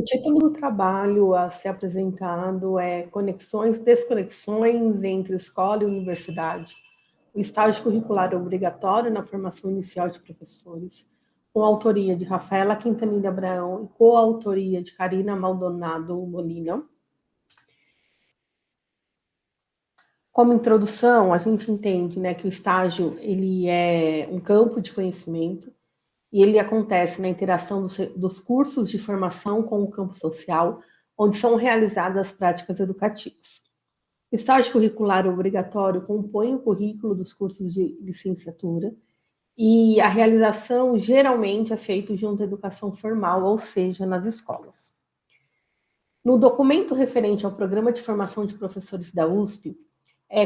O título do trabalho a ser apresentado é Conexões e Desconexões entre Escola e Universidade. O estágio curricular obrigatório na formação inicial de professores, com autoria de Rafaela Quintanilha Abraão e coautoria de Karina Maldonado Molina. Como introdução, a gente entende, né, que o estágio ele é um campo de conhecimento e ele acontece na interação dos cursos de formação com o campo social, onde são realizadas as práticas educativas. O estágio curricular obrigatório compõe o currículo dos cursos de licenciatura e a realização geralmente é feita junto à educação formal, ou seja, nas escolas. No documento referente ao Programa de Formação de Professores da USP,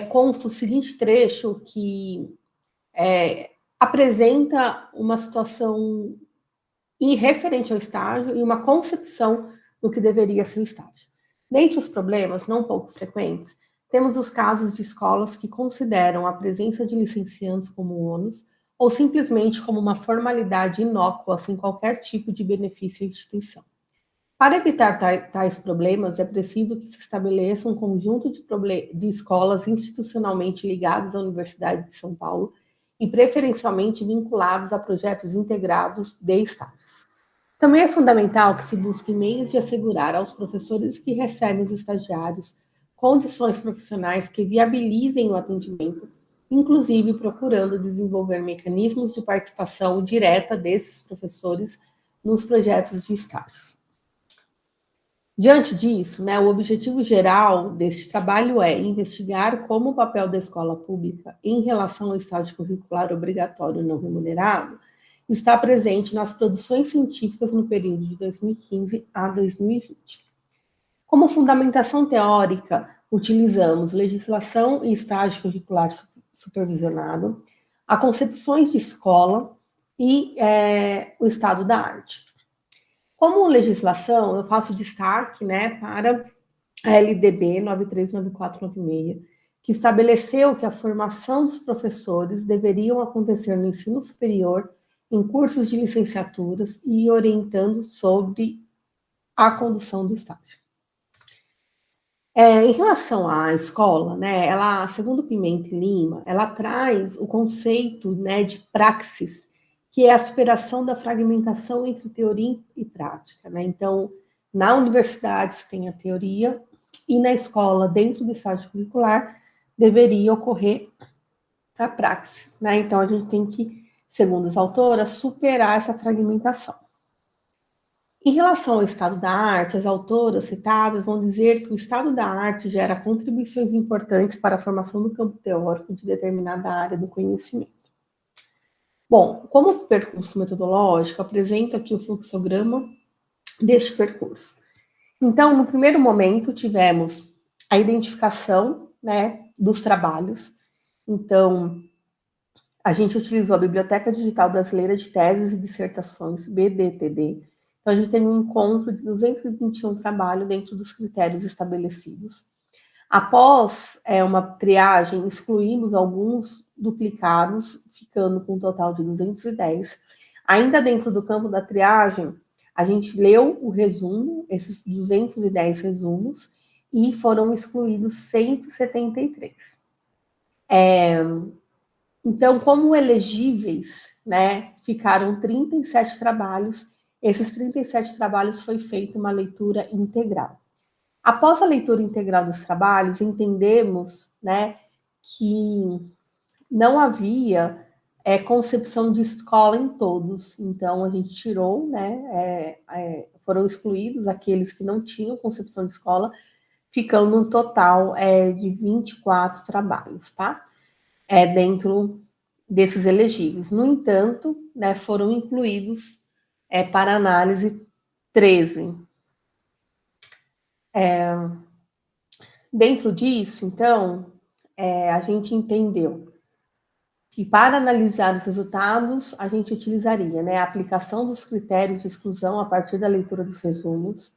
consta o seguinte trecho que apresenta uma situação referente ao estágio e uma concepção do que deveria ser o estágio. Dentre os problemas, não pouco frequentes, temos os casos de escolas que consideram a presença de licenciandos como ônus ou simplesmente como uma formalidade inócua, sem qualquer tipo de benefício à instituição. Para evitar tais problemas, é preciso que se estabeleça um conjunto de escolas institucionalmente ligadas à Universidade de São Paulo e preferencialmente vinculados a projetos integrados de estágios. Também é fundamental que se busque meios de assegurar aos professores que recebem os estagiários condições profissionais que viabilizem o atendimento, inclusive procurando desenvolver mecanismos de participação direta desses professores nos projetos de estágios. Diante disso, né, o objetivo geral deste trabalho é investigar como o papel da escola pública em relação ao estágio curricular obrigatório não remunerado está presente nas produções científicas no período de 2015 a 2020. Como fundamentação teórica, utilizamos legislação e estágio curricular supervisionado, a concepções de escola e o estado da arte. Como legislação, eu faço destaque, né, para a LDB 939496, que estabeleceu que a formação dos professores deveriam acontecer no ensino superior, em cursos de licenciaturas e orientando sobre a condução do estágio. Em relação à escola, né, ela, segundo Pimenta e Lima, ela traz o conceito, né, de praxis, que é a superação da fragmentação entre teoria e prática, né? Então, na universidade se tem a teoria e na escola, dentro do estágio curricular, deveria ocorrer a praxis, né? Então, a gente tem que, segundo as autoras, superar essa fragmentação. Em relação ao estado da arte, as autoras citadas vão dizer que o estado da arte gera contribuições importantes para a formação do campo teórico de determinada área do conhecimento. Bom, como percurso metodológico, apresento aqui o fluxograma deste percurso. Então, no primeiro momento, tivemos a identificação, né, dos trabalhos. Então, a gente utilizou a Biblioteca Digital Brasileira de Teses e Dissertações, BDTD. Então, a gente teve um encontro de 221 trabalhos dentro dos critérios estabelecidos. Após uma triagem, excluímos alguns duplicados, ficando com um total de 210. Ainda dentro do campo da triagem, a gente leu o resumo, esses 210 resumos, e foram excluídos 173. Então, como elegíveis, né, ficaram 37 trabalhos. Esses 37 trabalhos foi feita uma leitura integral. Após a leitura integral dos trabalhos, entendemos, né, que não havia concepção de escola em todos. Então, a gente tirou, né, foram excluídos aqueles que não tinham concepção de escola, ficando um total de 24 trabalhos, tá? Dentro desses elegíveis. No entanto, né, foram incluídos para análise 13. Dentro disso, então, a gente entendeu que para analisar os resultados, a gente utilizaria, né, a aplicação dos critérios de exclusão a partir da leitura dos resumos,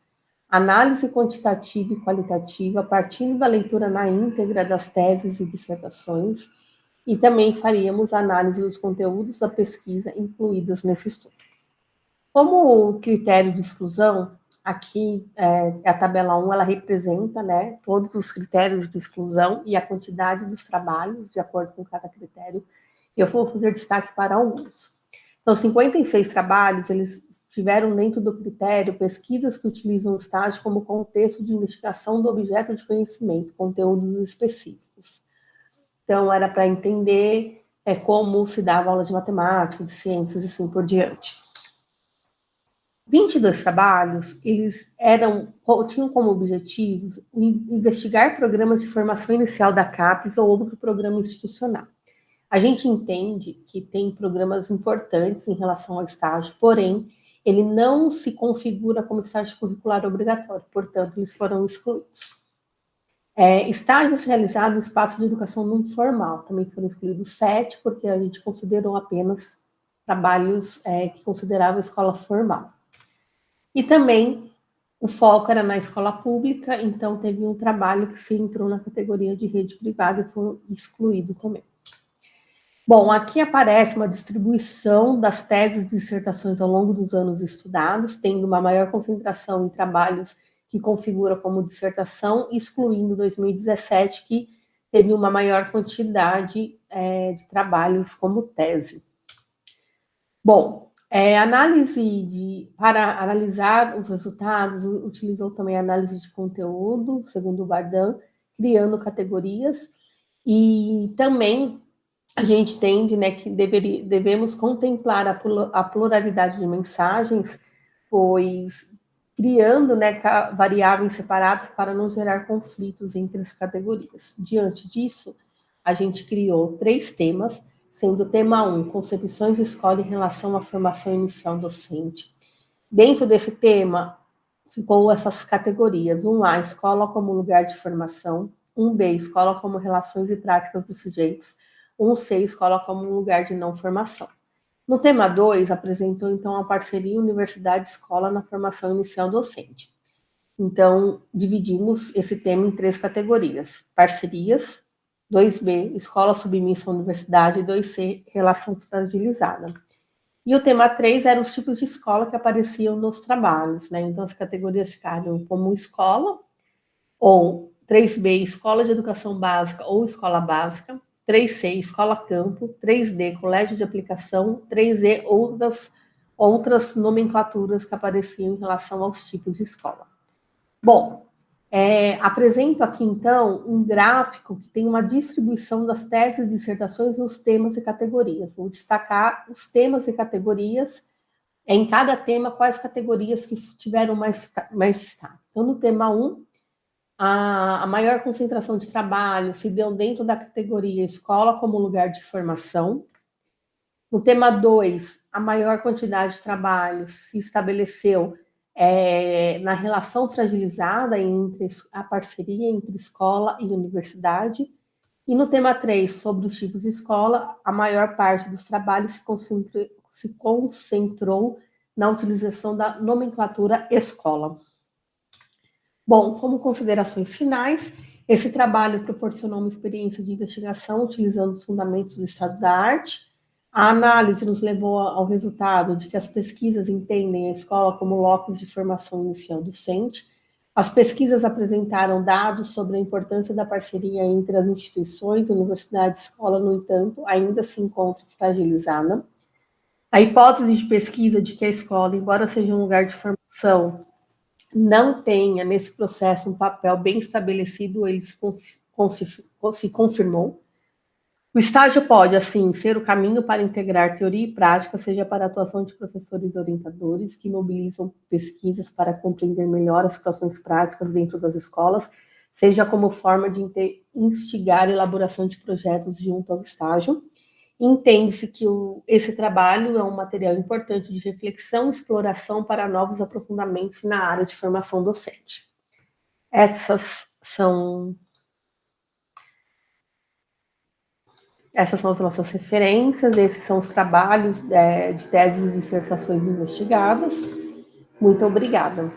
análise quantitativa e qualitativa, partindo da leitura na íntegra das teses e dissertações, e também faríamos análise dos conteúdos da pesquisa incluídos nesse estudo. Como critério de exclusão, aqui a tabela 1, ela representa, né, todos os critérios de exclusão e a quantidade dos trabalhos, de acordo com cada critério. Eu vou fazer destaque para alguns. Então, 56 trabalhos, eles tiveram dentro do critério pesquisas que utilizam o estágio como contexto de investigação do objeto de conhecimento, conteúdos específicos. Então, era para entender como se dava aula de matemática, de ciências e assim por diante. 22 trabalhos, eles tinham como objetivos investigar programas de formação inicial da CAPES ou outro programa institucional. A gente entende que tem programas importantes em relação ao estágio, porém, ele não se configura como estágio curricular obrigatório, portanto, eles foram excluídos. Estágios realizados no espaço de educação não formal, também foram excluídos 7, porque a gente considerou apenas trabalhos que consideravam a escola formal. E também o foco era na escola pública, então teve um trabalho que se entrou na categoria de rede privada e foi excluído também. Bom, aqui aparece uma distribuição das teses e dissertações ao longo dos anos estudados, tendo uma maior concentração em trabalhos que configura como dissertação, excluindo 2017, que teve uma maior quantidade de trabalhos como tese. Bom, para analisar os resultados, utilizou também a análise de conteúdo, segundo o Bardan, criando categorias, e também a gente entende, né, que devemos contemplar a pluralidade de mensagens, pois criando, né, variáveis separadas para não gerar conflitos entre as categorias. Diante disso, a gente criou 3 temas, sendo o tema 1, concepções de escola em relação à formação inicial docente. Dentro desse tema, ficou essas categorias: 1A, escola como lugar de formação; 1B, escola como relações e práticas dos sujeitos; 1C, escola como lugar de não formação. No tema 2, apresentou, então, a parceria universidade-escola na formação inicial docente. Então, dividimos esse tema em 3 categorias: parcerias; 2B, escola submissa à universidade; e 2C, relação fragilizada. E o tema 3 eram os tipos de escola que apareciam nos trabalhos, né? Então, as categorias ficaram como escola, ou 3B, escola de educação básica ou escola básica; 3C, escola campo; 3D, colégio de aplicação; 3E, outras nomenclaturas que apareciam em relação aos tipos de escola. Bom, apresento aqui, então, um gráfico que tem uma distribuição das teses e dissertações nos temas e categorias. Vou destacar os temas e categorias, em cada tema, quais categorias que tiveram mais destaque. Então, no tema 1, a maior concentração de trabalho se deu dentro da categoria escola como lugar de formação. No tema 2, a maior quantidade de trabalho se estabeleceu na relação fragilizada entre a parceria entre escola e universidade. E no tema 3, sobre os tipos de escola, a maior parte dos trabalhos se concentrou na utilização da nomenclatura escola. Bom, como considerações finais, esse trabalho proporcionou uma experiência de investigação utilizando os fundamentos do estado da arte. A análise nos levou ao resultado de que as pesquisas entendem a escola como locus de formação inicial docente. As pesquisas apresentaram dados sobre a importância da parceria entre as instituições, universidade e escola, no entanto, ainda se encontra fragilizada. A hipótese de pesquisa de que a escola, embora seja um lugar de formação, não tenha nesse processo um papel bem estabelecido, ele se confirmou. O estágio pode, assim, ser o caminho para integrar teoria e prática, seja para a atuação de professores orientadores que mobilizam pesquisas para compreender melhor as situações práticas dentro das escolas, seja como forma de instigar a elaboração de projetos junto ao estágio. Entende-se que esse trabalho é um material importante de reflexão e exploração para novos aprofundamentos na área de formação docente. Essas são as nossas referências, esses são os trabalhos de teses e dissertações investigadas. Muito obrigada.